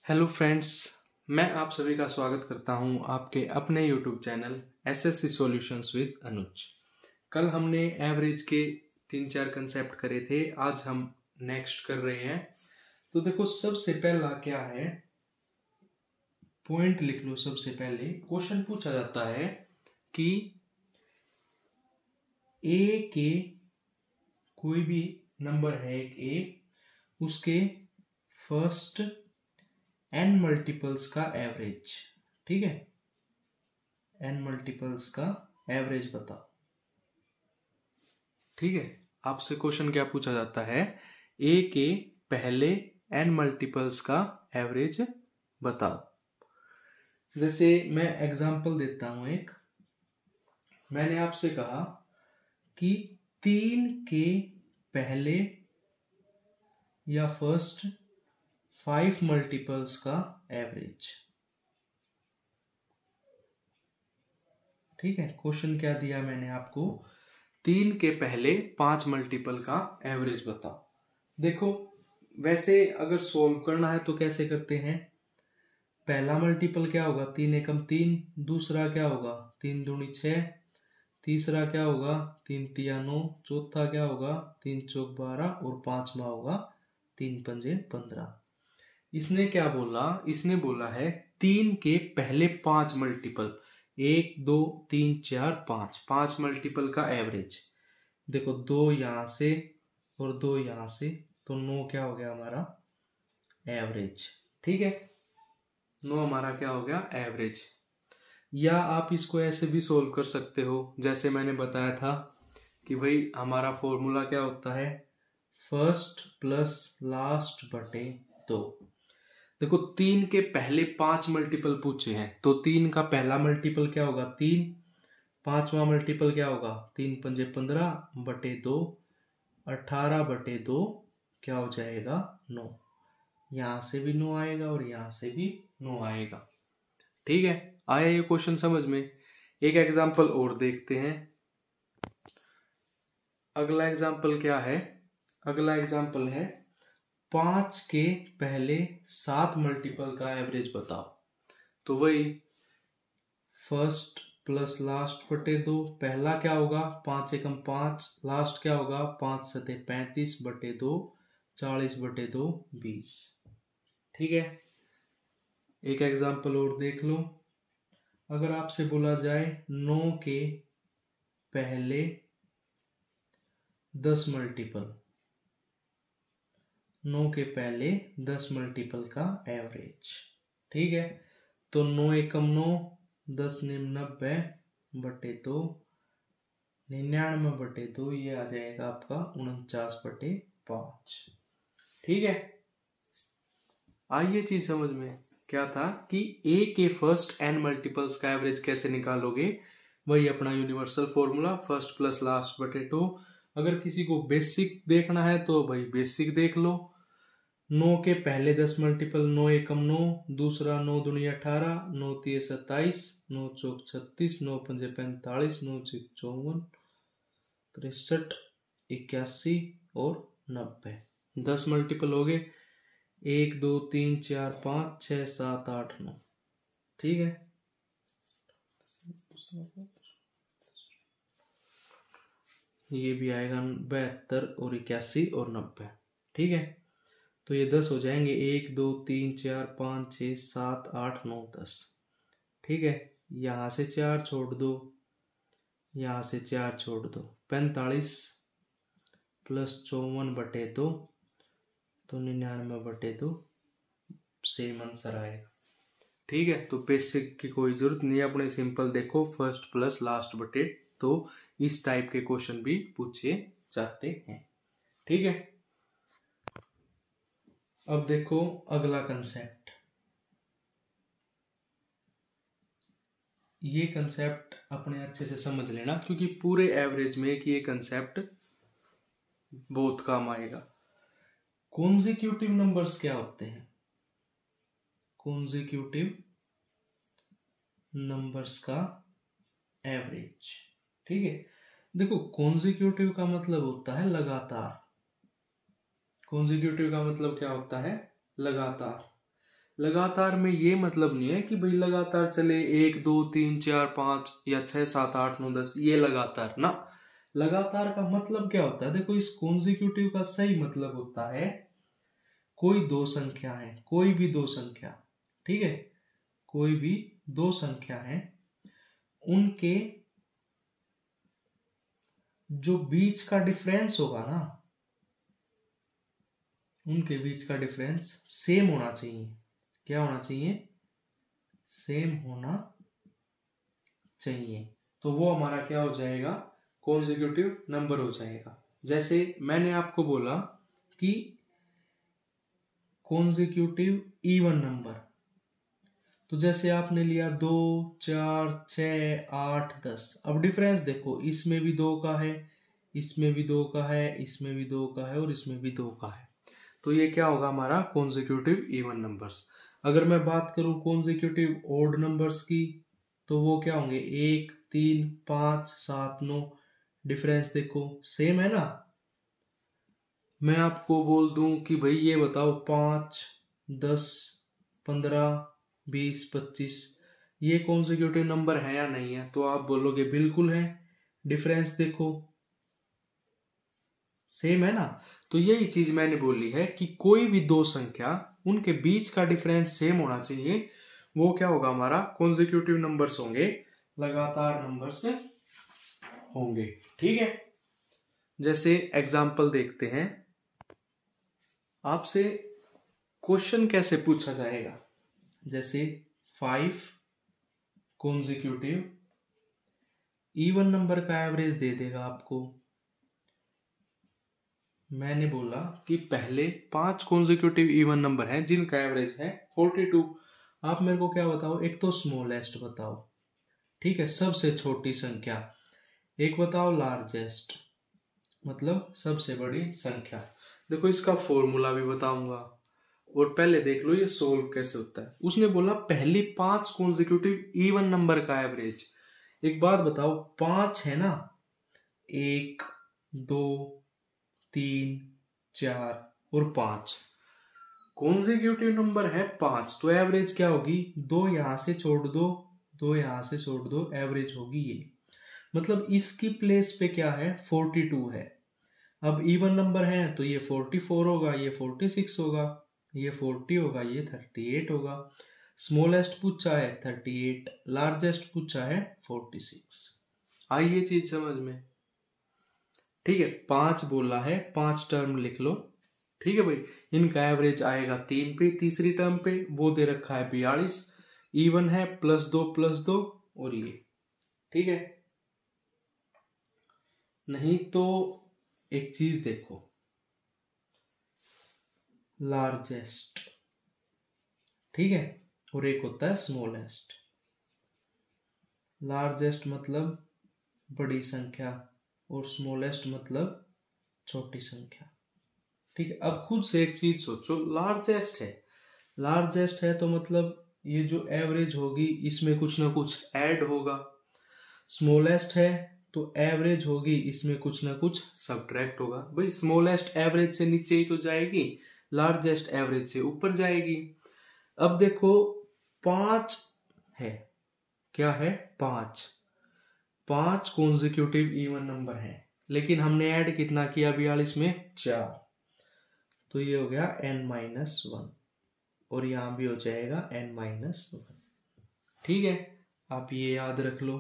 Hello friends, मैं आप सभी का स्वागत करता हूं आपके अपने YouTube channel SSC solutions with Anuj. कल हमने एवरेज के 3-4 कंसेप्ट करे थे, आज हम नेक्स्ट कर रहे हैं। तो देखो, सबसे पहला क्या है, पॉइंट लिख लो। सबसे पहले क्वेश्चन पूछा जाता है कि ए के कोई भी नंबर है, एक ए, उसके फर्स्ट n मल्टीपल्स का एवरेज। ठीक है, n मल्टीपल्स का एवरेज बताओ। ठीक है, आपसे क्वेश्चन क्या पूछा जाता है, a के पहले n मल्टीपल्स का एवरेज बताओ। जैसे मैं एग्जांपल देता हूं एक। मैंने आपसे कहा कि 3 के पहले या फर्स्ट 5 मल्टीपल्स का एवरेज। ठीक है, क्वेश्चन क्या दिया मैंने आपको, 3 के पहले 5 मल्टीपल का एवरेज बताओ। देखो, वैसे अगर सोल्व करना है तो कैसे करते हैं, पहला मल्टीपल क्या होगा, 3 एकम 3, दूसरा क्या होगा 3 दूनी 6, तीसरा क्या होगा 3 तिया 9, चौथा क्या होगा 3 चौक 12 और पांचवा होगा 3 पंजे 15। इसने क्या बोला, इसने बोला है 3 के पहले 5 मल्टीपल, 1 2 3 4 5, 5 मल्टीपल का एवरेज। देखो, 2 यहां से और 2 यहां से, तो 9 क्या हो गया हमारा एवरेज। ठीक है, 9 हमारा क्या हो गया एवरेज। या आप इसको ऐसे भी सोल्व कर सकते हो, जैसे मैंने बताया था कि भाई हमारा फॉर्मूला क्या होता है, फर्स्ट प्लस लास्ट बटे 2। देखो, 3 के पहले 5 मल्टीपल पूछे हैं, तो 3 का पहला मल्टीपल क्या होगा 3, पांचवा मल्टीपल क्या होगा 3 पंजे 15 बटे 2, 18 बटे 2 क्या हो जाएगा 9। यहां से भी 9 आएगा और यहां से भी 9 आएगा। ठीक है, आया ये क्वेश्चन समझ में। एक एग्जांपल और देखते हैं। अगला एग्जांपल क्या है, अगला एग्जांपल है 5 के पहले 7 मल्टीपल का एवरेज बताओ। तो वही फर्स्ट प्लस लास्ट बटे 2, पहला क्या होगा 5 एकम 5, लास्ट क्या होगा 5 सते 35 बटे 2, 40 बटे 2 20। ठीक है, एक एग्जांपल और देख लो। अगर आपसे बोला जाए 9 के पहले 10 मल्टीपल, 9 के पहले 10 मल्टीपल का एवरेज। ठीक है, तो 9 एकम 9, 10 निम 90 बटे 2, 99 बटे 2, ये आ जाएगा आपका 49 बटे 5। ठीक है, आइए चीज समझ में। क्या था कि ए के फर्स्ट एन मल्टीपल्स का एवरेज कैसे निकालोगे, वही अपना universal formula, first plus last बटे 2। अगर किसी को बेसिक देखना है तो भाई बेसिक देख लो। 9 के पहले 10 मल्टीपल, 9 एकम 9, दूसरा 9 दूनी 18, 9 तिये 27, 9 चौक 36, 9 पंजे 45, 9 छक 54, 63, 81 और 90। 10 मल्टीपल हो गए, 1 2 3 4 5 6 7 8 9। ठीक है, ये भी आएगा 72 और 81 और 90। ठीक है, तो ये 10 हो जाएंगे, 1 2 3 4 5 6 7 8 9 10। ठीक है, यहां से 4 छोड़ दो, यहां से 4 छोड़ दो, 45 प्लस 54 बटे 2, तो 99 बटे 2 सेम आंसर आएगा। ठीक है, तो बेसिक की कोई जरूरत नहीं है, अपने सिंपल देखो फर्स्ट प्लस लास्ट बटे, तो इस टाइप के क्वेश्चन भी पूछे जाते हैं। ठीक है, अब देखो अगला कंसेप्ट। ये कंसेप्ट अपने अच्छे से समझ लेना, क्योंकि पूरे एवरेज में कि ये कंसेप्ट बहुत काम आएगा। कॉन्जिक्यूटिव नंबर्स क्या होते हैं, कॉन्जिक्यूटिव नंबर्स का एवरेज। ठीक है, देखो कॉन्जिक्यूटिव का मतलब होता है लगातार। कॉन्जिक्यूटिव का मतलब क्या होता है, लगातार। लगातार में ये मतलब नहीं है कि भाई लगातार चले 1 2 3 4 5 या 6 7 8 9 10, ये लगातार ना। लगातार का मतलब क्या होता है, देखो इस कॉन्जिक्यूटिव का सही मतलब होता है कोई दो संख्या है, कोई भी दो संख्या, ठीक है, कोई भी दो संख्या है, उनके जो बीच का डिफरेंस होगा ना, उनके बीच का डिफरेंस सेम होना चाहिए। क्या होना चाहिए? सेम होना चाहिए। तो वो हमारा क्या हो जाएगा? कॉन्जिक्यूटिव नंबर हो जाएगा। जैसे मैंने आपको बोला कि कॉन्जिक्यूटिव इवन नंबर, तो जैसे आपने लिया 2 4 6 8 10, अब डिफरेंस देखो, इसमें भी 2 का है, इसमें भी 2 का है, इसमें भी 2 का है और इसमें भी 2 का है। तो ये क्या होगा हमारा? Consecutive even numbers. अगर मैं बात करूं कॉन्जिक्यूटिव ऑड नंबर्स की, तो वो क्या होंगे? 1 3 5 7 9। डिफरेंस देखो सेम है ना। मैं आपको बोल दूं कि भाई ये बताओ 5 10 15 20 25, ये कॉन्जिक्यूटिव नंबर है या नहीं है? तो आप बोलोगे बिल्कुल है। डिफरेंस देखो सेम है ना। तो यही चीज मैंने बोली है कि कोई भी दो संख्या, उनके बीच का डिफरेंस सेम होना चाहिए। वो क्या होगा? हमारा कॉन्जिक्यूटिव नंबर्स होंगे, लगातार नंबर्स होंगे। ठीक है, जैसे एग्जाम्पल देखते हैं। आपसे क्वेश्चन कैसे पूछा जाएगा? जैसे 5 कॉन्जिक्यूटिव इवन नंबर का एवरेज दे देगा आपको। मैंने बोला कि पहले 5 कॉन्जिक्यूटिव इवन नंबर हैं जिनका एवरेज है 42। आप मेरे को क्या बताओ? एक तो स्मॉलेस्ट बताओ, ठीक है, सबसे छोटी संख्या। एक बताओ लार्जेस्ट, मतलब सबसे बड़ी संख्या। देखो इसका फॉर्मूला भी बताऊंगा, और पहले देख लो ये सोल्व कैसे होता है। उसने बोला पहली 5 कॉन्जिक्यूटिव इवन नंबर का एवरेज। एक बात बताओ, 5 है ना, 1 2 3 4 और 5 कॉन्जिक्यूटिव नंबर है 5, तो एवरेज क्या होगी? 2 यहां से छोड़ दो, 2 यहां से छोड़ दो, एवरेज होगी ये। मतलब इसकी प्लेस पे क्या है? 42 है। अब इवन नंबर है तो ये 44 होगा, ये 46 होगा, ये 40 होगा, ये 38 होगा। स्मॉलेस्ट पूछा है 38, लार्जेस्ट पूछा है 46। आई ये चीज समझ में? ठीक है, 5 बोला है, 5 टर्म लिख लो। ठीक है भाई, इनका एवरेज आएगा 3 पे, तीसरी टर्म पे वो दे रखा है 42, इवन है +2 और ये। ठीक है, नहीं तो एक चीज देखो, लार्जेस्ट, ठीक है, और एक होता है स्मॉलेस्ट। लार्जेस्ट मतलब बड़ी संख्या और स्मॉलेस्ट मतलब छोटी संख्या। ठीक है, अब खुद से एक चीज सोचो, लार्जेस्ट है तो मतलब ये जो एवरेज होगी इसमें कुछ ना कुछ ऐड होगा। स्मॉलेस्ट है तो एवरेज होगी, इसमें कुछ ना कुछ सब्ट्रैक्ट होगा। भाई स्मॉलेस्ट एवरेज से नीचे ही तो जाएगी, लार्जेस्ट एवरेज से ऊपर जाएगी। अब देखो 5 है, क्या है? 5 कॉन्जिक्यूटिव इवन नंबर है, लेकिन हमने ऐड कितना किया? 42 में 4, तो ये हो गया n-1, और यहां भी हो जाएगा n-1। ठीक है, आप ये याद रख लो।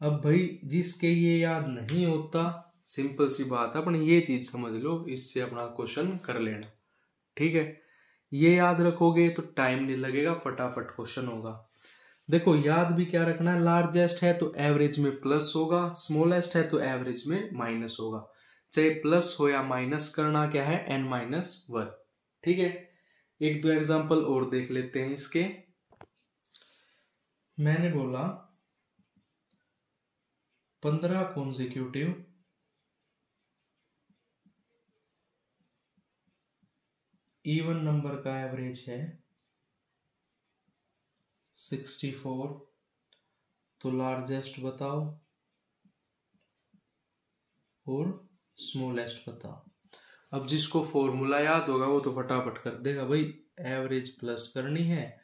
अब भाई जिसके ये याद नहीं होता, सिंपल सी बात है, अपन ये चीज समझ लो, इससे अपना क्वेश्चन कर लेना। ठीक है, ये याद रखोगे तो टाइम नहीं लगेगा, फटाफट क्वेश्चन होगा। देखो याद भी क्या रखना है, लार्जेस्ट है तो एवरेज में प्लस होगा, स्मॉलेस्ट है तो एवरेज में माइनस होगा। चाहे प्लस हो या माइनस, करना क्या है? n-1। ठीक है, एक दो एग्जांपल और देख लेते हैं इसके। मैंने बोला 15 कॉन्जिक्यूटिव इवन नंबर का एवरेज है 64, तो लार्जेस्ट बताओ और स्मॉलेस्ट बताओ। अब जिसको फॉर्मूला याद होगा वो तो फटाफट कर देगा भाई। एवरेज प्लस करनी है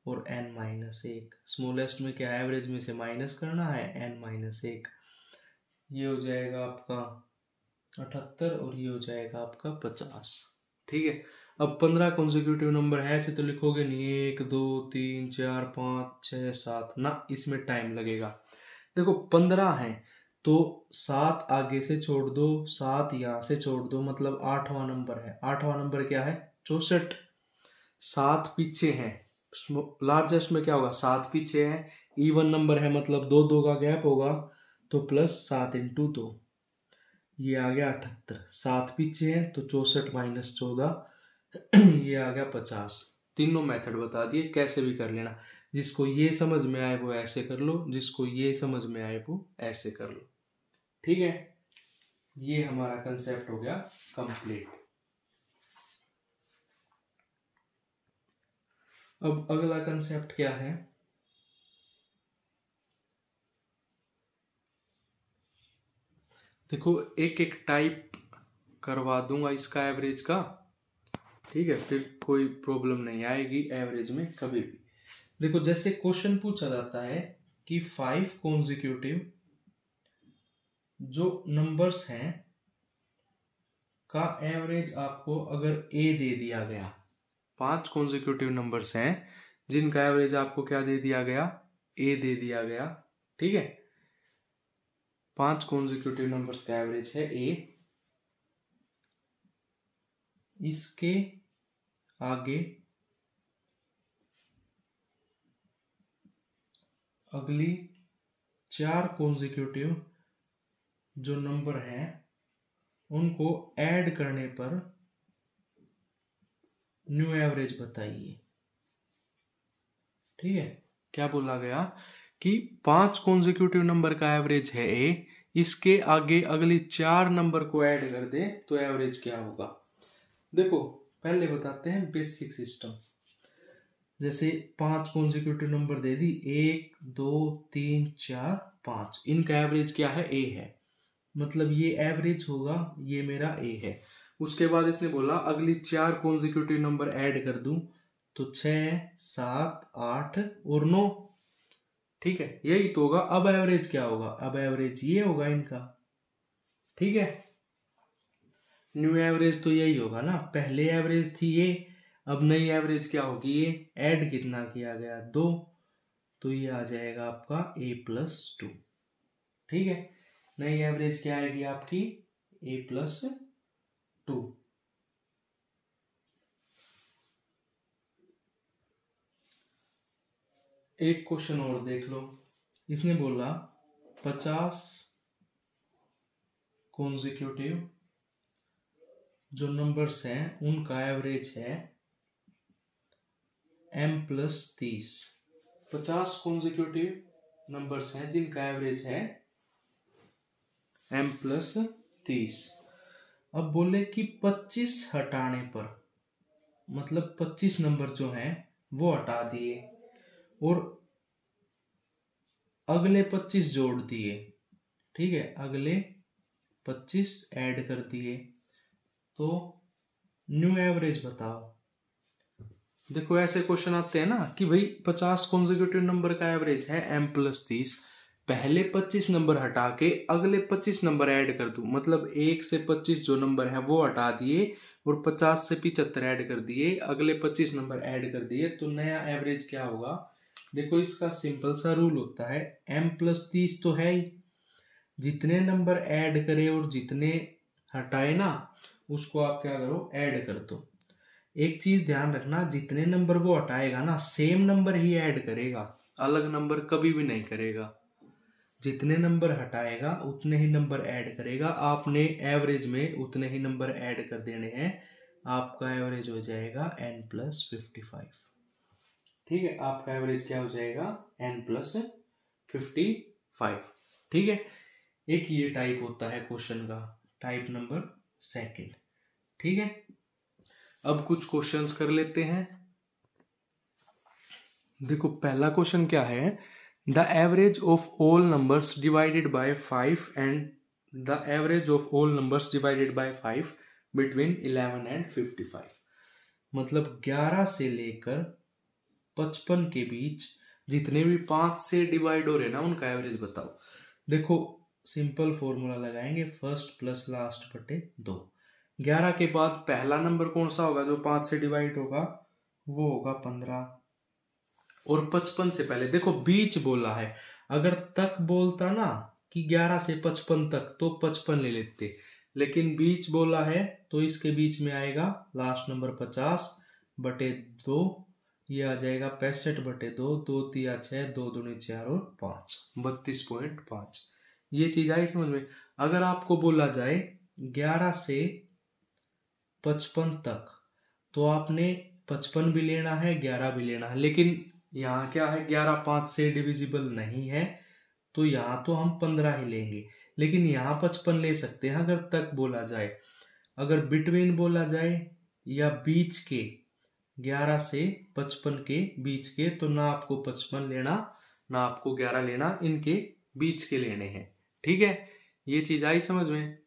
और n-1। स्मॉलेस्ट में क्या एवरेज में से माइनस करना है n-1। ये हो जाएगा आपका 78 और ये हो जाएगा आपका 50। ठीक है। अब 15 कॉन्जिक्यूटिव नंबर है ऐसे तो लिखोगे नहीं 1 2 3 4 5 6 7 ना, इसमें टाइम लगेगा। देखो 15 है तो 7 आगे से छोड़ दो, 7 यहाँ से छोड़ दो, मतलब 8वां नंबर है। 8वां नंबर क्या है 64। 7 पीछे है, लार्जेस्ट में क्या होगा 7 पीछे है, इवन नंबर है मतलब 2 2 का गैप होगा तो प्लस 7 × 2 ये आ गया 78। 7 पीछे है तो 64 - 14 ये आ गया 50। तीनों मेथड बता दिए, कैसे भी कर लेना। जिसको ये समझ में आए वो ऐसे कर लो, जिसको ये समझ में आए वो ऐसे कर लो। ठीक है, ये हमारा कंसेप्ट हो गया कंप्लीट। अब अगला कंसेप्ट क्या है, देखो एक एक टाइप करवा दूंगा इसका एवरेज का। ठीक है, फिर कोई प्रॉब्लम नहीं आएगी एवरेज में कभी भी। देखो जैसे क्वेश्चन पूछा जाता है कि 5 कॉन्जिक्यूटिव जो नंबर्स हैं का एवरेज आपको अगर ए दे दिया गया, 5 कॉन्जिक्यूटिव नंबर्स हैं जिनका एवरेज आपको क्या दे दिया गया, ए दे दिया गया। ठीक है, 5 कॉन्जिक्यूटिव नंबर्स का एवरेज है ए, इसके आगे अगली 4 कॉन्जिक्यूटिव जो नंबर हैं उनको ऐड करने पर न्यू एवरेज बताइए। ठीक है, क्या बोला गया कि 5 कॉन्जिक्यूटिव नंबर का एवरेज है ए, इसके आगे अगली 4 नंबर को ऐड कर दे तो एवरेज क्या होगा। देखो पहले बताते हैं बेसिक सिस्टम। जैसे 5 कॉन्जिक्यूटिव नंबर दे दी 1 2 3 4 5, इनका एवरेज क्या है ए है, मतलब ये एवरेज होगा, ये मेरा ए है। उसके बाद इसने बोला अगली 4 कॉन्जिक्यूटिव नंबर ऐड कर दूं तो 6 7 8 और 9। ठीक है, यही तो होगा। अब एवरेज क्या होगा, अब एवरेज ये होगा इनका। ठीक है, न्यू एवरेज तो यही होगा ना, पहले एवरेज थी ये, अब नई एवरेज क्या होगी, ये ऐड कितना किया गया 2, तो ये आ जाएगा आपका a+2। ठीक है, नई एवरेज क्या आएगी आपकी a+2। एक क्वेश्चन और देख लो, इसने बोला 50 कॉन्जिक्यूटिव जो नंबर्स हैं उनका एवरेज है m+30। 50 कॉन्जिक्यूटिव नंबर्स हैं जिनका एवरेज है m+30। अब बोले कि 25 हटाने पर, मतलब 25 नंबर जो हैं वो हटा दिए और अगले 25 जोड़ दिए। ठीक है, अगले 25 ऐड कर दिए तो न्यू एवरेज बताओ। देखो ऐसे क्वेश्चन आते हैं ना कि भाई 50 कॉन्जिक्यूटिव नंबर का एवरेज है m+30, पहले 25 नंबर हटा के अगले 25 नंबर ऐड कर दूं, मतलब 1 से 25 जो नंबर है वो हटा दिए और 50 से 75 ऐड कर दिए, अगले 25 नंबर ऐड कर दिए तो नया एवरेज क्या होगा। देखो इसका सिंपल सा रूल होता है, m+30 तो है ही, जितने नंबर ऐड करे और जितने हटाए ना उसको आप क्या करो ऐड कर दो। एक चीज ध्यान रखना, जितने नंबर वो हटाएगा ना सेम नंबर ही ऐड करेगा, अलग नंबर कभी भी नहीं करेगा। जितने नंबर हटाएगा उतने ही नंबर ऐड करेगा, आपने एवरेज में उतने ही नंबर ऐड कर देने हैं, आपका एवरेज हो जाएगा n+55। ठीक है, आपका एवरेज क्या हो जाएगा n+55। ठीक है, एक ये टाइप होता है क्वेश्चन का, टाइप नंबर 2। ठीक है, अब कुछ क्वेश्चंस कर लेते हैं। देखो पहला क्वेश्चन क्या है, the average of all numbers divided by 5 and the average of all numbers divided by 5 between 11 and 55। मतलब 11 से लेकर 55 के बीच जितने भी 5 से डिवाइड हो रहे ना उनका एवरेज बताओ। देखो सिंपल फॉर्मूला लगाएंगे, फर्स्ट प्लस लास्ट बटे 2। 11 के बाद पहला नंबर कौन सा होगा जो 5 से डिवाइड होगा, वो होगा 15। और 55 से पहले देखो बीच बोला है, अगर तक बोलता ना कि 11 से 55 तक तो 55 ले लेते, लेकिन बीच बोला है तो इसके बीच में आएगा लास्ट नंबर 50 बटे 2, ये आ जाएगा 65 बटे 2, 2 तिया 6, 2 दूनी 4 और 5, 32.5। ये चीज आई समझ में। अगर आपको बोला जाए 11 से 55 तक तो आपने 55 भी लेना है 11 भी लेना है, लेकिन यहाँ क्या है 11 5 से डिविजिबल नहीं है, तो यहाँ तो हम 15 ही लेंगे, लेकिन यहाँ 55 ले सकते हैं अगर तक बोला जाए। अगर बिटवीन बोला जाए या बीच के 11 से 55 के बीच के, तो ना आपको 55 लेना ना आपको 11 लेना, इनके बीच के लेने हैं। ठीक है, ये चीज आई समझ में।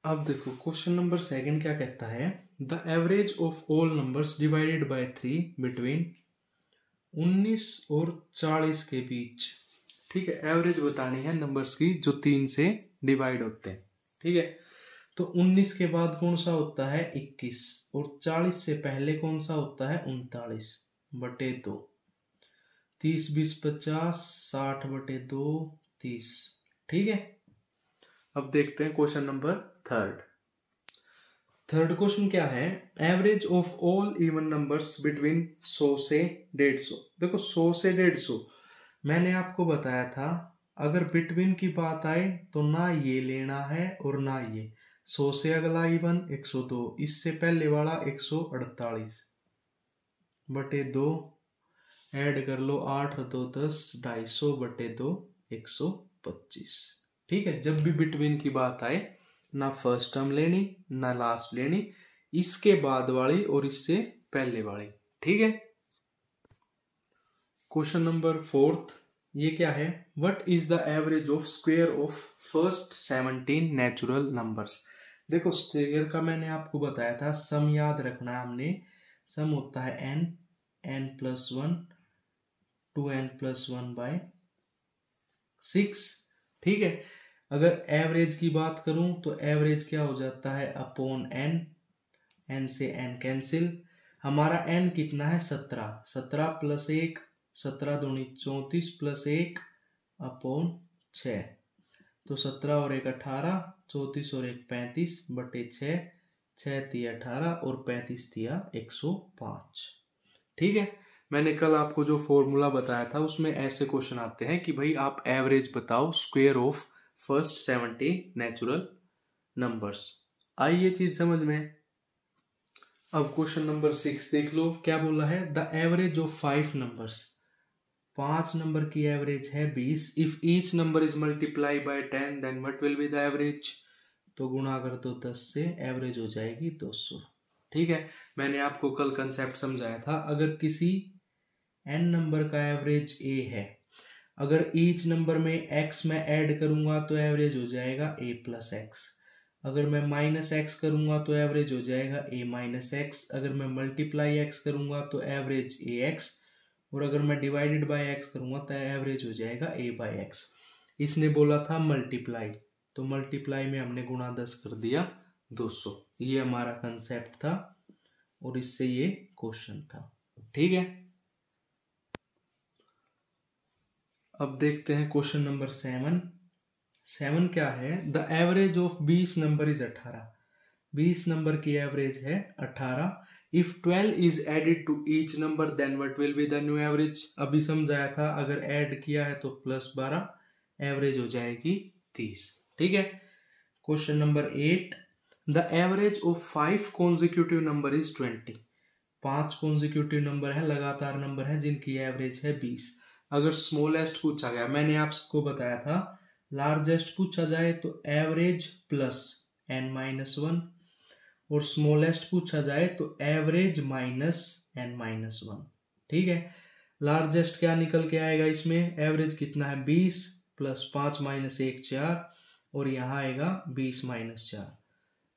अब देखो क्वेश्चन नंबर 2 क्या कहता है, the average of all numbers divided by 3 between 19 और 40 के बीच। ठीक है, एवरेज बतानी है नंबर्स की जो 3 से डिवाइड होते हैं। ठीक है, तो 19 के बाद कौन सा होता है 21, और 40 से पहले कौन सा होता है 39 बटे 2, 30 20 50, 60 बटे 2 30। ठीक है, अब देखते हैं क्वेश्चन नंबर थर्ड क्वेश्चन क्या है, average of all even numbers between 100 से 150। देखो 100 से 150 मैंने आपको बताया था, अगर बिटवीन की बात आए तो ना ये लेना है और ना ये। 100 से अगला इवन 102, इससे पहले वाला 148 बटे 2, ऐड कर लो 8 2 10, 250 बटे 2 125। ठीक है, जब भी बिटवीन की बात आए ना फर्स्ट टर्म लेनी ना लास्ट लेनी, इसके बाद वाली और इससे पहले वाली। ठीक है, क्वेश्चन नंबर 4 ये क्या है, what is the average of square of first 17 natural numbers. देखो स्क्वायर का मैंने आपको बताया था, सम याद रखना है हमने, सम होता है n n+1 2n+1 बाय 6। ठीक है, अगर एवरेज की बात करूं तो एवरेज क्या हो जाता है अपॉन n, n से n कैंसिल, हमारा n कितना है 17, 17 प्लस 1, 17 दूनी 34 प्लस 1 अपॉन 6, तो 17 और 1 18, 34 और 1 35 बटे 6, 6 तिया 18 और 35 तिया 105। ठीक है, मैंने कल आपको जो फॉर्मूला बताया था उसमें ऐसे क्वेश्चन आते हैं कि भाई आप एवरेज बताओ square of first 17 natural numbers. आई ये चीज समझ में। अब क्वेश्चन नंबर 6 देख लो, क्या बोला है, the average of 5 numbers. 5 number की एवरेज है 20, if each number is multiply by 10 then what will be the average. तो गुणा कर दो 10 से, एवरेज हो जाएगी 200। ठीक है, मैंने आपको कल कंसेप्ट समझाया था, अगर किसी n नंबर का एवरेज a है, अगर ईच नंबर में x में ऐड करूंगा तो एवरेज हो जाएगा a प्लस एक्स, अगर मैं माइनस एक्स करूंगा तो एवरेज हो जाएगा a माइनस एक्स, अगर मैं मल्टीप्लाई x करूंगा तो एवरेज a x, और अगर मैं डिवाइडेड बाय x करूंगा तो एवरेज हो जाएगा a बाय x। इसने बोला था मल्टीप्लाई, तो मल्टीप्लाई में हमने गुणा 10 कर दिया 200। ये हमारा कंसेप्ट था और इससे ये क्वेश्चन था। ठीक है, अब देखते हैं क्वेश्चन नंबर 7 क्या है, the average of 20 number is 18। 20 number की एवरेज है 18, if 12 is added to each number then what will be the new average. अभी समझाया था, अगर ऐड किया है तो प्लस 12, एवरेज हो जाएगी 30। ठीक है, question number 8, the average of 5 consecutive number is 20। 5 consecutive number है, लगातार नंबर है जिनकी एवरेज है 20। अगर स्मॉलेस्ट पूछा गया, मैंने आपको बताया था लार्जेस्ट पूछा जाए तो एवरेज प्लस n-1, और स्मॉलेस्ट पूछा जाए तो एवरेज माइनस n-1। ठीक है, लार्जेस्ट क्या निकल के आएगा इसमें, एवरेज कितना है 20 प्लस 5 माइनस 1 4, और यहाँ आएगा 20 माइनस 4,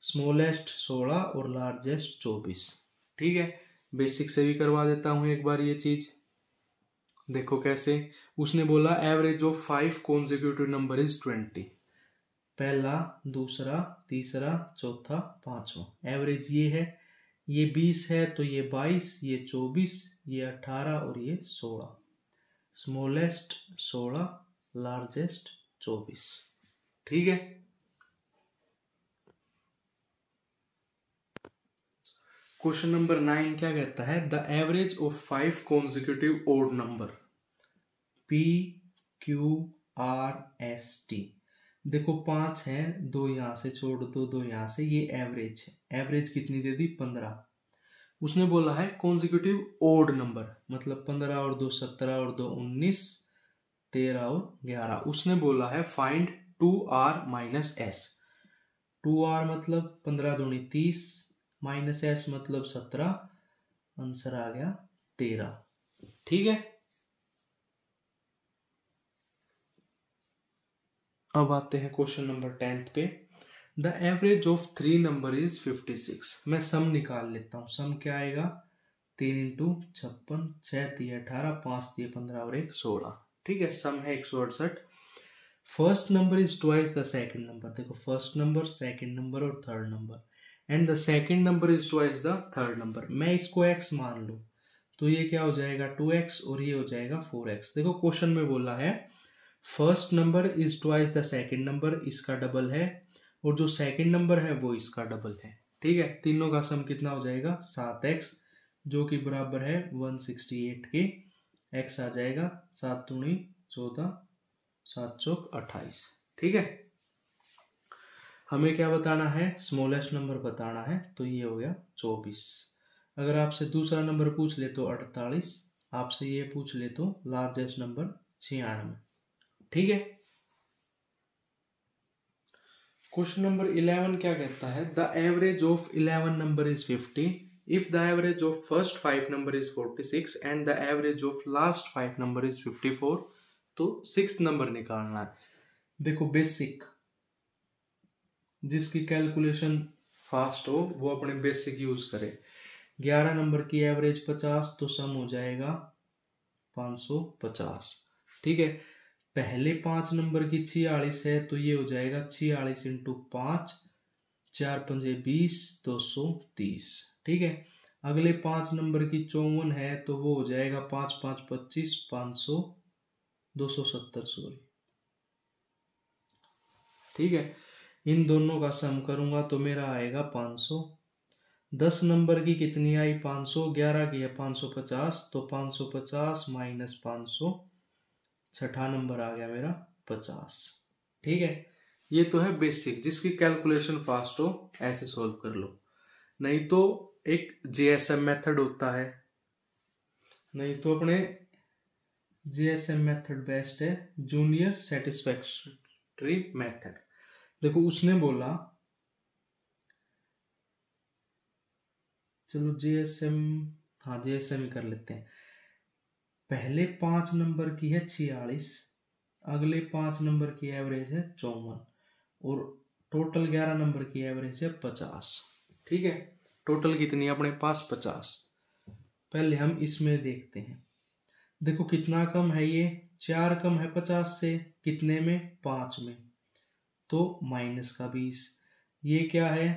स्मॉलेस्ट 16 और लार्जेस्ट 24। ठीक है, बेसिक से भी करवा देता हूं एक बार ये चीज। देखो कैसे, उसने बोला average of 5 consecutive number is 20। पहला, दूसरा, तीसरा, चौथा, पांचवा, एवरेज ये है। ये 20 है तो ये 22, ये 24, ये 18 और ये 16। Smallest 16, largest 24। ठीक है। क्वेश्चन नंबर 9 क्या कहता है, the average of 5 consecutive odd number P Q R S T। देखो 5 है, 2 यहां से छोड़ दो, 2 यहां से, ये एवरेज है। एवरेज कितनी दे दी, 15। उसने बोला है कॉन्जिक्यूटिव ओड नंबर, मतलब 15 और 2 17 और 2 19, 13 और 11। उसने बोला है find 2R minus S. 2R मतलब 15 दूनी 30, माइनस एस मतलब 17, आंसर आ गया 13। ठीक है। अब आते हैं क्वेश्चन नंबर 10 पे। The average of 3 number is 56। मैं सम निकाल लेता हूं। सम क्या आएगा, 3 इंटू 56, 6 3 18, 5 3 15 और 1 16। ठीक है, सम है 168। First number is twice the second number. देखो फर्स्ट नंबर, सेकंड नंबर और third number, and the second number is twice the third number. मैं इसको x मान लूं तो ये क्या हो जाएगा 2x और ये हो जाएगा 4x। देखो क्वेश्चन में बोला है first number is twice the second number, इसका डबल है, और जो सेकंड नंबर है वो इसका डबल है। ठीक है, तीनों का सम कितना हो जाएगा 7x, जो कि बराबर है 168 के। x आ जाएगा 7 दूनी 14, 7 चौक 28। ठीक है, हमें क्या बताना है, स्मॉलेस्ट नंबर बताना है, तो ये हो गया 24। अगर आपसे दूसरा नंबर पूछ ले तो 48, आपसे ये पूछ ले तो लार्जेस्ट नंबर 96। ठीक है। क्वेश्चन नंबर 11 क्या कहता है, the average of 11 number is 50 if the average of first 5 number is 46 and the average of last 5 number is 54। तो 6 नंबर निकालना है। देखो बेसिक, जिसकी कैलकुलेशन फास्ट हो वो अपने बेसिक यूज करे। 11 नंबर की एवरेज 50, तो सम हो जाएगा 550। ठीक है, पहले 5 नंबर की 46 है तो ये हो जाएगा 46 इंटू 5, 4 पंजे 20, 230। ठीक है, अगले 5 नंबर की 54 है तो वो हो जाएगा 5 5 25, 500, 270 सॉरी। ठीक है, इन दोनों का सम करूंगा तो मेरा आएगा 500। 10 नंबर की कितनी आई 500, 11 की है 550, तो 550 माइनस 500, छठा नंबर आ गया मेरा 50। ठीक है, ये तो है बेसिक, जिसकी कैलकुलेशन फास्ट हो ऐसे सॉल्व कर लो। नहीं तो एक जीएसएम मेथड होता है, नहीं तो अपने जीएसएम मेथड बेस्ट है, जूनियर सेटिस्फैक्टरी मेथड। देखो उसने बोला, चलो जीएसएम, हाँ जीएसएम ही कर लेते हैं। पहले 5 नंबर की है 46, अगले 5 नंबर की एवरेज है 54, और टोटल 11 नंबर की एवरेज है 50। ठीक है, टोटल कितनी है अपने पास 50। पहले हम इसमें देखते हैं। देखो कितना कम है, ये 4 कम है 50 से, कितने में 5 में, तो माइनस का 20। ये क्या है,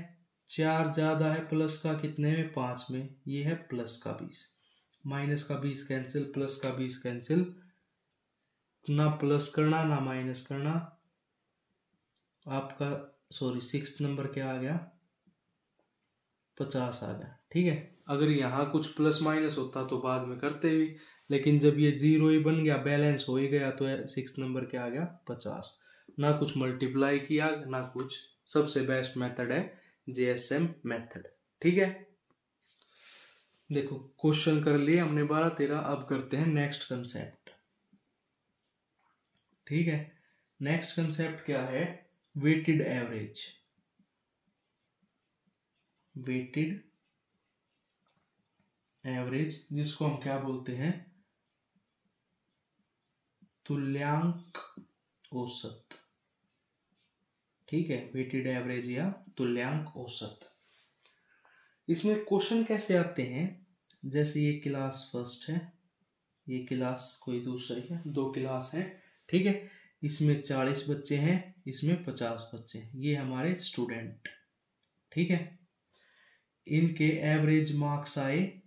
4 ज्यादा है प्लस का कितने में 5 में, ये है प्लस का 20। माइनस का 20 कैंसिल, प्लस का 20 कैंसिल, ना प्लस करना ना माइनस करना, आपका सॉरी 6 नंबर क्या आ गया 50 आ गया। ठीक है, अगर यहाँ कुछ प्लस माइनस होता तो बाद में करते भी, लेकिन जब ये 0 ही बन गया, बैलेंस हो ही गया, तो 6 नंबर क्या आ गया 50। ना कुछ मल्टीप्लाई किया ना कुछ, सबसे बेस्ट मेथड है जीएसएम मेथड। ठीक है, देखो क्वेश्चन कर लिए हमने 12 13। अब करते हैं नेक्स्ट कंसेप्ट। ठीक है, नेक्स्ट कंसेप्ट क्या है, वेटेड एवरेज। वेटेड एवरेज, जिसको हम क्या बोलते हैं, तुल्यांक औसत। ठीक है, वेटेड एवरेज या तुल्यांक औसत। इसमें क्वेश्चन कैसे आते हैं, जैसे ये क्लास फर्स्ट है, ये क्लास कोई दूसरी है, 2 क्लास है, ठीक है, इसमें 40 बच्चे हैं, इसमें 50 बच्चे हैं, ये हमारे स्टूडेंट, ठीक है। इनके एवरेज मार्क्स आए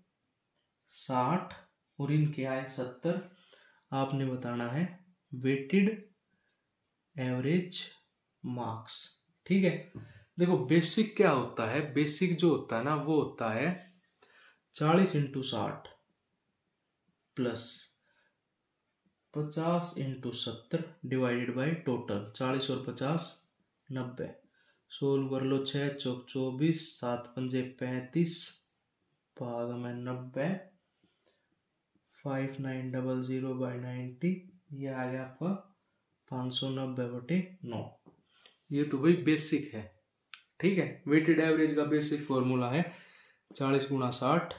60 और इनके आए 70। आपने बताना है वेटेड एवरेज मार्क्स, ठीक है। देखो बेसिक क्या होता है, बेसिक जो होता है ना वो होता है 40 × 60 प्लस 50 × 70 डिवाइडेड बाय टोटल 40 और 50 90। सोल्व कर लो, 6 चौक 24, 7 पंजे 35, भाग में 90, 5900/90, ये आ गया आपका 590/9। ये तो भाई बेसिक है, ठीक है। वेटेड एवरेज का बेसिक फॉर्मूला है 40 × 60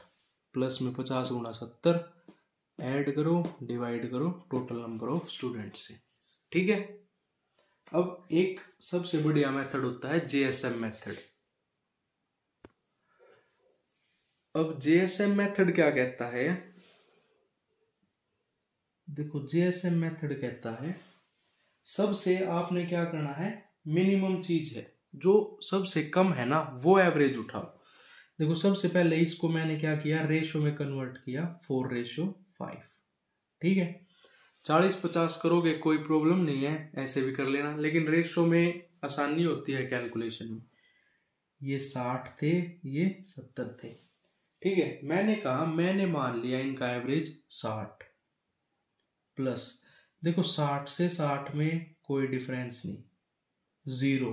प्लस में 50 × 70, ऐड करो डिवाइड करो टोटल नंबर ऑफ स्टूडेंट से, ठीक है। अब एक सबसे बढ़िया मेथड होता है जेएसएम मेथड। अब जेएसएम मेथड क्या कहता है, देखो जेएसएम मेथड कहता है सबसे आपने क्या करना है, मिनिमम चीज है जो सबसे कम है ना वो एवरेज उठाओ। देखो सबसे पहले इसको मैंने क्या किया, रेशो में कन्वर्ट किया 4:5, ठीक है। 40-50 करोगे कोई प्रॉब्लम नहीं है, ऐसे भी कर लेना, लेकिन रेशो में आसानी होती है कैलकुलेशन में। ये 60 थे, ये 70 थे, ठीक है। मैंने मान लिया इनका एवरेज 60 प्लस, देखो 60 से 60 में कोई डिफरेंस नहीं, 0,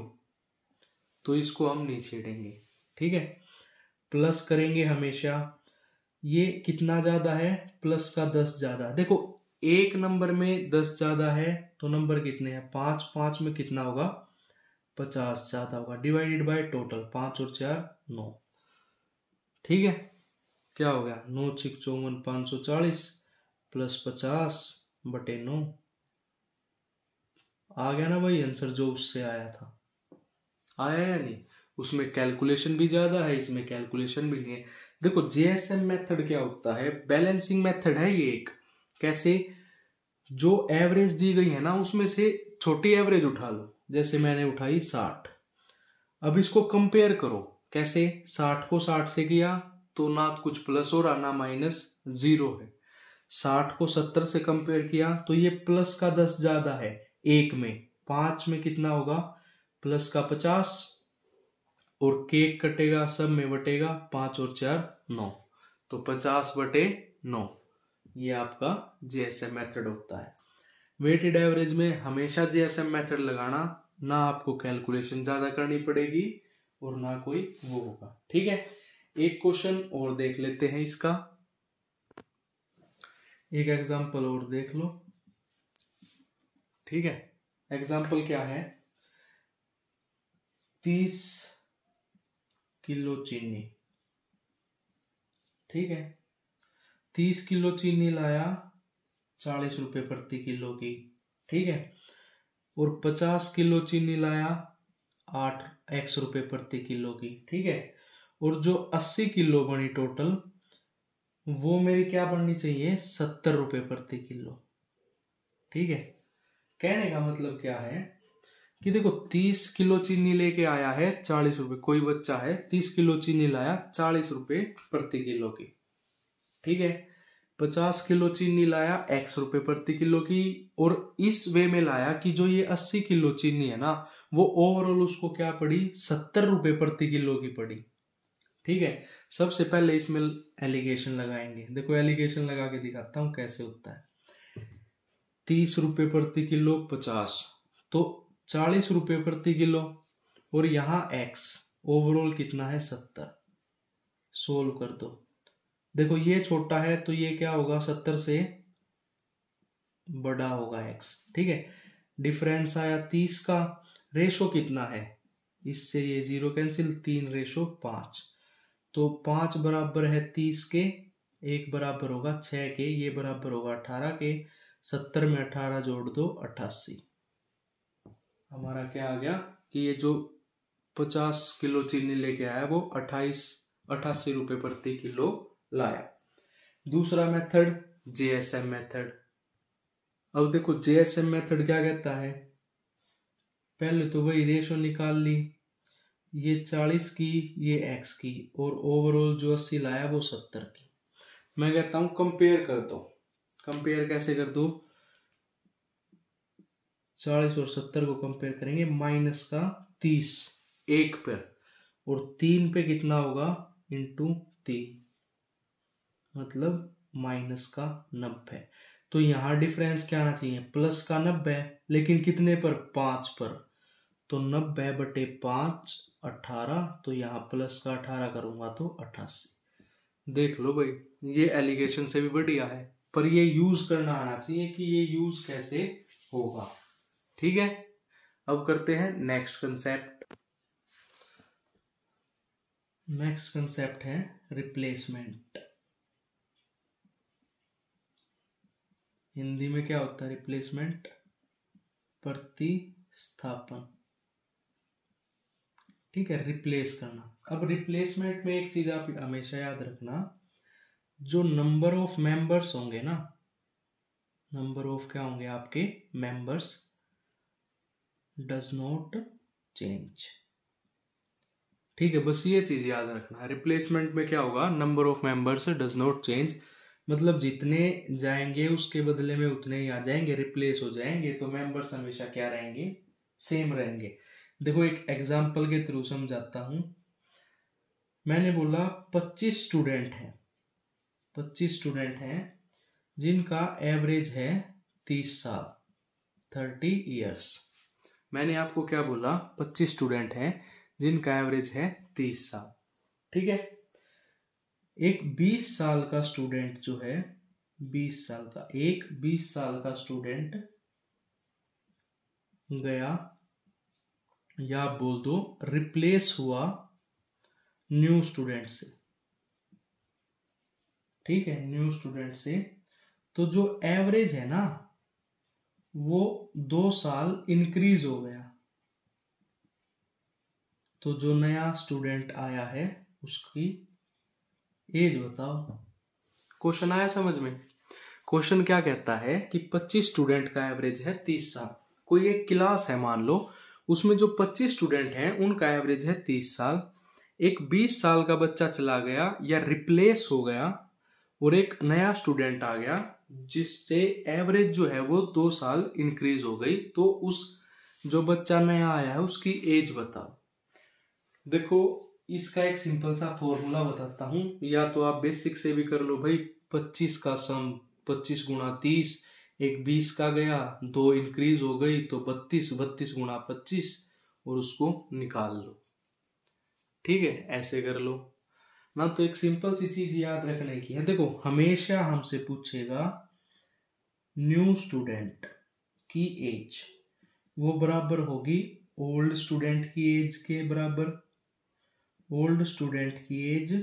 तो इसको हम नहीं छेड़ेंगे, ठीक है। प्लस करेंगे हमेशा, ये कितना ज्यादा है, प्लस का 10 ज्यादा। देखो एक नंबर में 10 ज्यादा है तो नंबर कितने हैं, 5, 5 में कितना होगा, 50 ज्यादा होगा, डिवाइडेड बाय टोटल 5 और 4 9, ठीक है। क्या हो गया, 9 × 6 = 54, 540 प्लस 50/9। आ गया ना भाई आंसर जो उससे आया था, आया या नहीं। उसमें कैलकुलेशन भी ज्यादा है, इसमें कैलकुलेशन भी नहीं है। देखो जेएसएम मेथड क्या होता है, बैलेंसिंग मेथड है ये एक। कैसे, जो एवरेज दी गई है ना उसमें से छोटी एवरेज उठा लो, जैसे मैंने उठाई 60। अब इसको कंपेयर करो, कैसे, 60 को 60 से किया तो ना कुछ प्लस हो रहा ना माइनस, 0 है। 60 को 70 से कंपेयर किया तो ये प्लस का 10 ज्यादा है, एक में 5 में कितना होगा, प्लस का 50, और केक कटेगा सब में बटेगा, 5 और 4 9, तो 50/9। ये आपका जेएसएम मेथड होता है। वेटेड एवरेज में हमेशा जेएसएम मेथड लगाना, ना आपको कैलकुलेशन ज्यादा करनी पड़ेगी और ना कोई वो होगा, ठीक है। एक क्वेश्चन और देख लेते हैं इसका, एक एग्जांपल और देख लो, ठीक है। एग्जांपल क्या है, 30 किलो चीनी, ठीक है। 30 किलो चीनी लाया 40 रुपए प्रति किलो की, ठीक है। और 50 किलो चीनी लाया 8 रुपए प्रति किलो की, ठीक है। और जो 80 किलो बनी टोटल, वो मेरी क्या बननी चाहिए, 70 रुपए प्रति किलो, ठीक है। कहने का मतलब क्या है कि देखो 30 किलो चीनी लेके आया है 40 रुपए, कोई बच्चा है 30 किलो चीनी लाया 40 रुपए प्रति किलो की, ठीक है। 50 किलो चीनी लाया x रुपए प्रति किलो की, और इस वे में लाया कि जो ये 80 किलो चीनी है ना वो ओवरऑल उसको क्या पड़ी, 70 रुपए प्रति किलो की पड़ी, ठीक है। सबसे पहले इसमें एलिगेशन लगाएंगे, देखो एलिगेशन लगा के दिखाता हूं कैसे होता है। 30 रुपए प्रति किलो 50, तो 40 रुपए प्रति किलो, और यहाँ x ओवरऑल कितना है 70। सोल्व कर दो, देखो ये छोटा है तो ये क्या होगा, 70 से बड़ा होगा x, ठीक है। डिफरेंस आया 30 का, रेशो कितना है, इससे ये 0 कैंसिल, 3:5, तो 5 बराबर है 30 के, 1 बराबर होगा 6 के, ये बराबर होगा 18 के, 70 में 18 जोड़ दो 88। हमारा क्या आ गया, कि ये जो 50 किलो चीनी लेके आया वो 88 रुपये प्रति किलो लाया। दूसरा मेथड JSM मेथड। अब देखो JSM मेथड क्या कहता है, पहले तो वही रेशो निकाल ली, ये 40 की ये x की, और ओवरऑल जो 80 लाया वो 70 की। मैं कहता हूं कंपेयर कर दो। कंपेयर कैसे कर दो, 40 और 70 को कंपेयर करेंगे, माइनस का 30 1 पर, और 3 पे कितना होगा, इंटू 3, मतलब माइनस का 90। तो यहाँ डिफरेंस क्या आना चाहिए, प्लस का 90, लेकिन कितने पर, 5 पर। तो 90 बटे 5 18, तो यहाँ प्लस का 18 करूंगा तो 88। देख लो भाई, ये एलिगेशन से भी बढ़िया है, पर ये यूज करना आना चाहिए कि ये यूज कैसे होगा। ठीक है, अब करते हैं नेक्स्ट कंसेप्ट। नेक्स्ट कंसेप्ट है रिप्लेसमेंट। हिंदी में क्या होता है रिप्लेसमेंट, प्रतिस्थापन। ठीक है, रिप्लेस करना। अब रिप्लेसमेंट में एक चीज आप हमेशा याद रखना, जो नंबर ऑफ मेंबर्स होंगे ना, नंबर ऑफ क्या होंगे आपके मेंबर्स, डज नॉट चेंज। ठीक है, बस ये चीज याद रखना। रिप्लेसमेंट में क्या होगा, number of members does not change, मतलब जितने जाएंगे उसके बदले में उतने ही आ जाएंगे, रिप्लेस हो जाएंगे। तो मेंबर्स हमेशा क्या रहेंगे, सेम रहेंगे। देखो एक एग्जांपल के थ्रू समझाता हूं। मैंने बोला 25 स्टूडेंट हैं, 25 स्टूडेंट हैं जिनका एवरेज है 30 साल, 30 इयर्स। मैंने आपको क्या बोला, 25 स्टूडेंट हैं जिनका एवरेज है 30 साल। ठीक है, एक 20 साल का स्टूडेंट जो है, 20 साल का, एक 20 साल का स्टूडेंट गया, या बोल दो रिप्लेस हुआ न्यू स्टूडेंट से। ठीक है, न्यू स्टूडेंट से, तो जो एवरेज है ना वो 2 साल इंक्रीज हो गया। तो जो नया स्टूडेंट आया है उसकी एज बताओ। क्वेश्चन आया समझ में? क्वेश्चन क्या कहता है कि 25 स्टूडेंट का एवरेज है 30 साल। कोई एक क्लास है मान लो, उसमें जो 25 स्टूडेंट हैं उनका एवरेज है 30 साल। एक 20 साल का बच्चा चला गया या रिप्लेस हो गया, और एक नया स्टूडेंट आ गया जिससे एवरेज जो है वो 2 साल इंक्रीज हो गई। तो उस जो बच्चा नया आया है उसकी एज बताओ। देखो इसका एक सिंपल सा फॉर्मूला बताता हूं, या तो आप बेसिक से भी कर लो भाई। 25 का सम 25 गुणा 30, एक 20 का गया, 2 इंक्रीज हो गई तो 32, 32 गुणा 25, और उसको निकाल लो। ठीक है, ऐसे कर लो ना। तो एक सिंपल सी चीज याद रखने की है, देखो हमेशा हमसे पूछेगा न्यू स्टूडेंट की एज, वो बराबर होगी ओल्ड स्टूडेंट की एज के बराबर, ओल्ड स्टूडेंट की age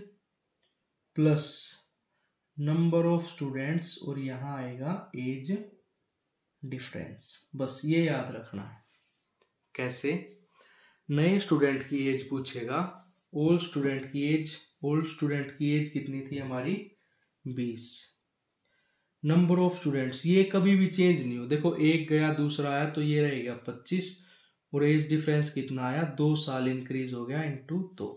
plus number of students, और यहां आएगा एज डिफरेंस। बस ये याद रखना है। कैसे, नए स्टूडेंट की एज पूछेगा, ओल्ड स्टूडेंट की एज, ओल्ड स्टूडेंट की एज कितनी थी हमारी 20, नंबर ऑफ स्टूडेंट्स ये कभी भी चेंज नहीं हो। देखो एक गया दूसरा आया तो ये रहेगा 25, और एज डिफरेंस कितना आया, 2 साल इंक्रीज हो गया इंटू 2,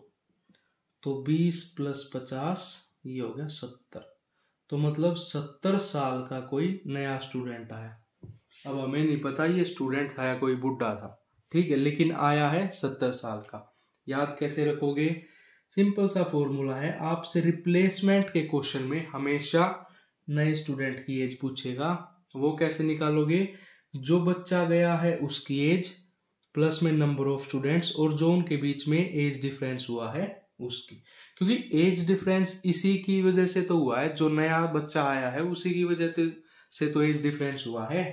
तो 20 प्लस 50 ये हो गया 70। तो मतलब 70 साल का कोई नया स्टूडेंट आया। अब हमें नहीं पता ये स्टूडेंट था या कोई बुढ़ा था, ठीक है, लेकिन आया है 70 साल का। याद कैसे रखोगे, सिंपल सा फॉर्मूला है। आपसे रिप्लेसमेंट के क्वेश्चन में हमेशा नए स्टूडेंट की एज पूछेगा। वो कैसे निकालोगे, जो बच्चा गया है उसकी एज प्लस में नंबर ऑफ स्टूडेंट्स, और जो उनके बीच में एज डिफरेंस हुआ है उसकी। क्योंकि एज डिफरेंस इसी की वजह से तो हुआ है, जो नया बच्चा आया है उसी की वजह से तो एज डिफरेंस हुआ है।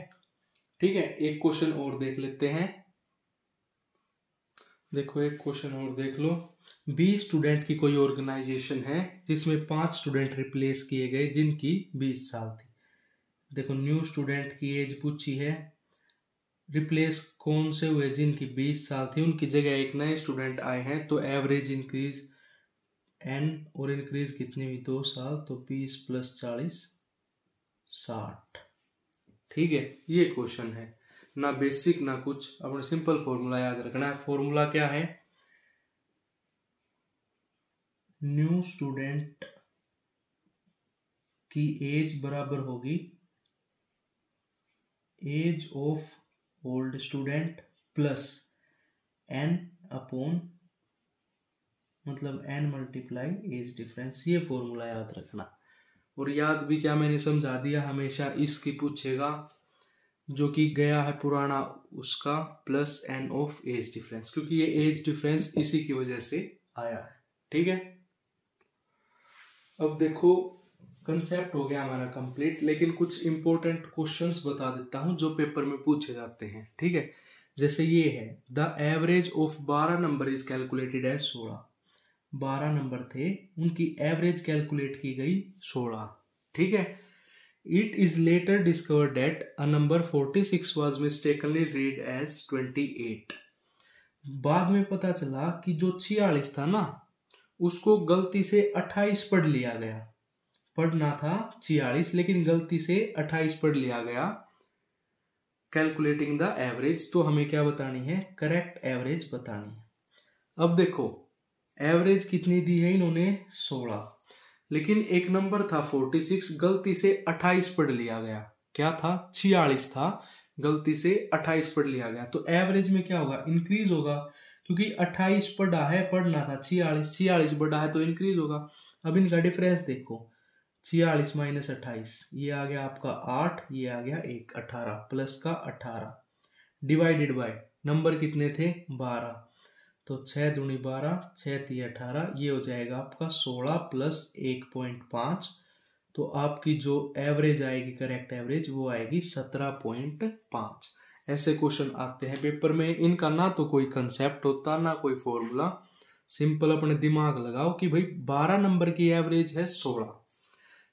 ठीक है, एक क्वेश्चन और देख लेते हैं। देखो एक क्वेश्चन और देख लो। 20 स्टूडेंट की कोई ऑर्गेनाइजेशन है जिसमें 5 स्टूडेंट रिप्लेस किए गए जिनकी 20 साल थी। देखो न्यू स्टूडेंट की एज पूछी है, रिप्लेस कौन से हुए जिनकी 20 साल थी, उनकी जगह एक नए स्टूडेंट आए हैं, तो एवरेज इंक्रीज n और इंक्रीज कितनी हुई 2 साल, तो 20 + 40 60। ठीक है, ये क्वेश्चन है ना बेसिक ना कुछ, अपने सिंपल फॉर्मूला याद रखना है। फॉर्मूला क्या है, न्यू स्टूडेंट की एज बराबर होगी age of old student plus n upon मतलब n × एज डिफरेंस। ये फॉर्मूला याद रखना। और याद भी क्या मैंने समझा दिया, हमेशा इसकी पूछेगा जो कि गया है पुराना उसका plus n of age difference, क्योंकि ये एज डिफरेंस इसी की वजह से आया है। ठीक है, अब देखो कंसेप्ट हो गया हमारा कंप्लीट, लेकिन कुछ इंपॉर्टेंट क्वेश्चंस बता देता हूं जो पेपर में पूछे जाते हैं। ठीक है, जैसे ये है, the average of 12 number is calculated as 16। 12 number थे, उनकी एवरेज कैलकुलेट की गई 16। ठीक है, it is later discovered that a number 46 was mistakenly read as 28। बाद में पता चला कि जो 46 था ना, उसको गलती से 28 पढ़ लिया गया। पढ़ना था 46 लेकिन गलती से 28 पढ़ लिया गया। कैलकुलेटिंग द एवरेज, तो हमें क्या बतानी है, करेक्ट एवरेज बतानी है। अब देखो एवरेज कितनी दी है इन्होंने 16, लेकिन एक नंबर था 46, गलती से 28 पढ़ लिया गया। क्या था, 46 था, गलती से 28 पढ़ लिया गया। तो एवरेज में क्या होगा, इंक्रीज होगा, क्योंकि 28 पढ़ा है, पढ़ना था 46, 46 बढ़ा है तो इंक्रीज होगा। अब इनका डिफरेंस देखो, 46 - 28, ये आ गया आपका 8, ये आ गया 1, 18 प्लस का 18 डिवाइडेड बाय नंबर कितने थे 12, तो 6 दूनी 12, 6 × 18, ये हो जाएगा आपका 16 + 1.5। तो आपकी जो एवरेज आएगी करेक्ट एवरेज वो आएगी 17.5। ऐसे क्वेश्चन आते हैं पेपर में, इनका ना तो कोई कंसेप्ट होता ना कोई फॉर्मूला, सिंपल अपने दिमाग लगाओ कि भाई 12 नंबर की एवरेज है 16,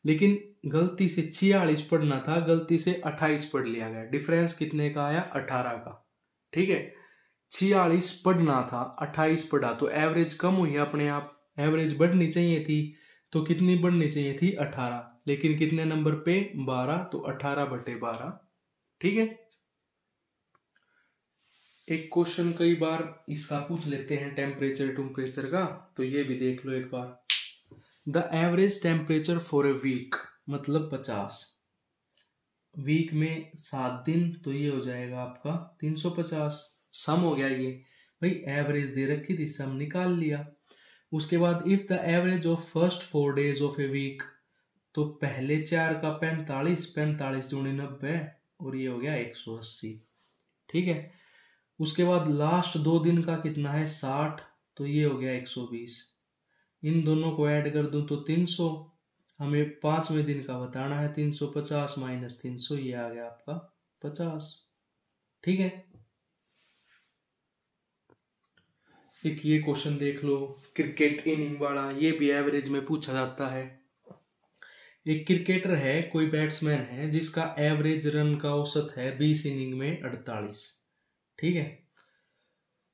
लेकिन गलती से 46 पढ़ना था, गलती से 28 पढ़ लिया गया। डिफरेंस कितने का आया 18 का। ठीक है, 46 पढ़ना था, 28 पढ़ा, तो एवरेज कम हुई अपने आप। एवरेज बढ़नी चाहिए थी, तो कितनी बढ़नी चाहिए थी 18, लेकिन कितने नंबर पे 12, तो 18/12। ठीक है, एक क्वेश्चन कई बार इसका पूछ लेते हैं टेम्परेचर टूम्परेचर का, तो ये भी देख लो एक बार। The average temperature for a week, मतलब 50 वीक में 7 दिन, तो ये हो जाएगा आपका 350। सम हो गया ये, भाई एवरेज दे रखी थी, सम निकाल लिया। उसके बाद if the average of first 4 days of a week, तो पहले 4 का 45, 45 दूनी 90, और ये हो गया 180। ठीक है, उसके बाद लास्ट 2 दिन का कितना है 60, तो ये हो गया 120। इन दोनों को ऐड कर दूं तो 300। हमें 5वें दिन का बताना है, 350 - 300, ये आ गया आपका 50। ठीक है, एक ये क्वेश्चन देख लो क्रिकेट इनिंग वाला, ये भी एवरेज में पूछा जाता है। एक क्रिकेटर है, कोई बैट्समैन है जिसका एवरेज रन का औसत है 20 इनिंग में 48। ठीक है,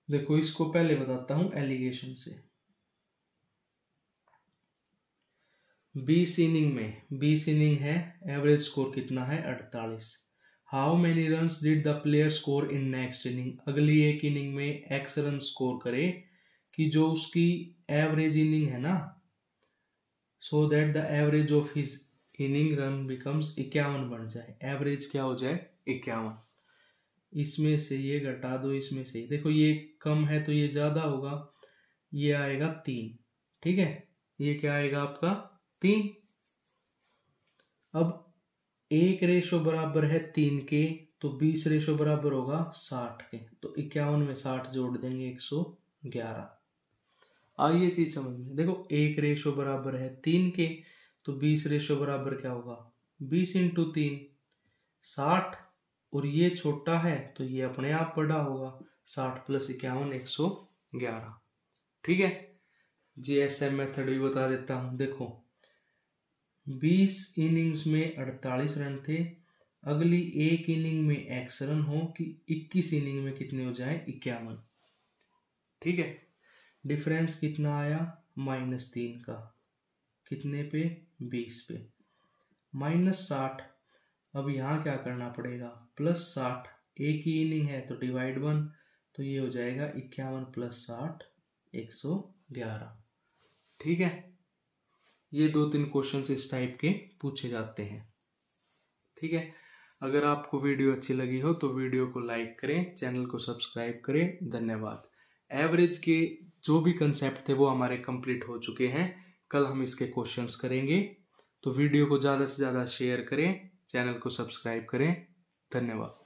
देखो इसको पहले बताता हूं एलिगेशन से। 20 इनिंग में 20 इनिंग है, एवरेज स्कोर कितना है 48। How many runs did the player score in next inning, अगली एक इनिंग में एक्स रन स्कोर करे कि जो उसकी एवरेज इनिंग है ना, so that the average of his inning run becomes 51 बन जाए। एवरेज क्या हो जाए 51, इसमें से ये घटा दो, इसमें से देखो ये कम है तो ये ज्यादा होगा, ये आएगा 3। ठीक है, ये क्या आएगा आपका 3। अब 1 रेशो बराबर है 3 के, तो 20 रेशो बराबर होगा 60 के, तो 51 में 60 जोड़ देंगे 111। आइए चीज समझ में, देखो 1 रेशो बराबर है 3 के, तो 20 रेशो बराबर क्या होगा 20 × 3 60, और ये छोटा है तो ये अपने आप बड़ा होगा, 60 + 51 111। ठीक है, जीएसएम मेथड भी बता देता हूं। देखो 20 इनिंग्स में 48 रन थे, अगली एक इनिंग में x रन हो कि 21 इनिंग में कितने हो जाए 51। ठीक है, डिफरेंस कितना आया -3 का, कितने पे 20 पे, -60। अब यहाँ क्या करना पड़ेगा +60, एक ही इनिंग है तो डिवाइड 1, तो ये हो जाएगा 51 + 60 111। ठीक है, ये 2-3 क्वेश्चन इस टाइप के पूछे जाते हैं। ठीक है, अगर आपको वीडियो अच्छी लगी हो तो वीडियो को लाइक करें, चैनल को सब्सक्राइब करें। धन्यवाद। एवरेज के जो भी कंसेप्ट थे वो हमारे कंप्लीट हो चुके हैं, कल हम इसके क्वेश्चंस करेंगे। तो वीडियो को ज़्यादा से ज़्यादा शेयर करें, चैनल को सब्सक्राइब करें। धन्यवाद।